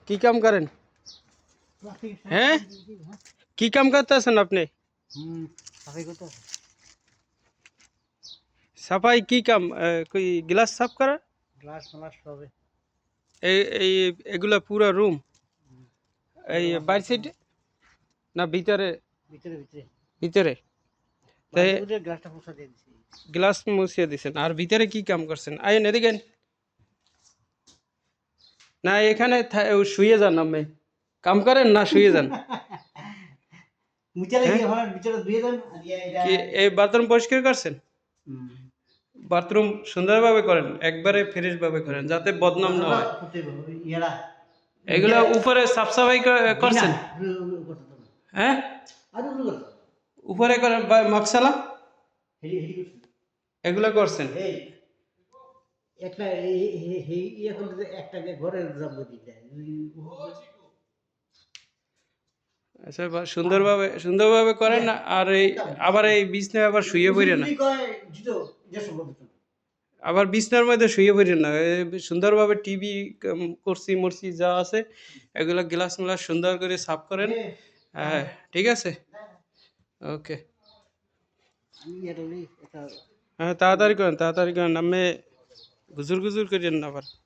কি কাম করেন? হ্যাঁ, কি কাম করতেছেন আপনি? সাফাই করতে আছে। সাফাই কি কাম? কই গ্লাস সাফ করা? গ্লাস মালাস সবে এই এগুলা পুরা রুম এই লম্বা বাইর করতে সাইডে না ভিতরে? ভিতরে ভিতরে ভিতরে তাই বাইরে ভিতরে গ্লাসটা পোছা দিয়ে দিছি। গ্লাস মুছিয়ে দিছেন। আর ভিতরে কি কাম করছেন? আইন এদিকে আইন। না এখানে শুয়ে যান আপনি। কাম করেন না শুয়ে যান? মুচা হ্যাঁ, লাগিয়ে ওখানে ভিতরে ধুয়ে দেন আর এটা কি এই বাথরুম পরিষ্কার করছেন? হুম বাথরুম সুন্দরভাবে করেন, একবারে ফ্রেশ ভাবে করেন যাতে বদনাম না বাথরুমটা হয়। করতে ইয়ারা এগুলা উপরে সাফ সাফাই বিনা করছেন? করতে হবে হ্যাঁ, আর উপরে করতে উপরে করেন মাকসালা হেডি হেডি করতে এগুলা করছেন? এই একটা এই ইয়ে করতে একটা ঘরে যাব দিতে আচ্ছা সুন্দরভাবে করেন না। আর এই আবার এই বিছনায় আবার শুয়ে পড়ে না। কয় জিতো যে সম্ভব আবার বিছনার মধ্যে শুয়ে পড়েন না। সুন্দরভাবে টিভি কুরসি মুরসি যা আছে এগুলা গ্লাস মিলাস সুন্দর করে সাফ করেন। হ্যাঁ, ঠিক আছে, ওকে। আমি এটা একটা হ্যাঁ, তাড়াতাড়ি করেন, আপনি গুজুর গুজুর করেন না আবার।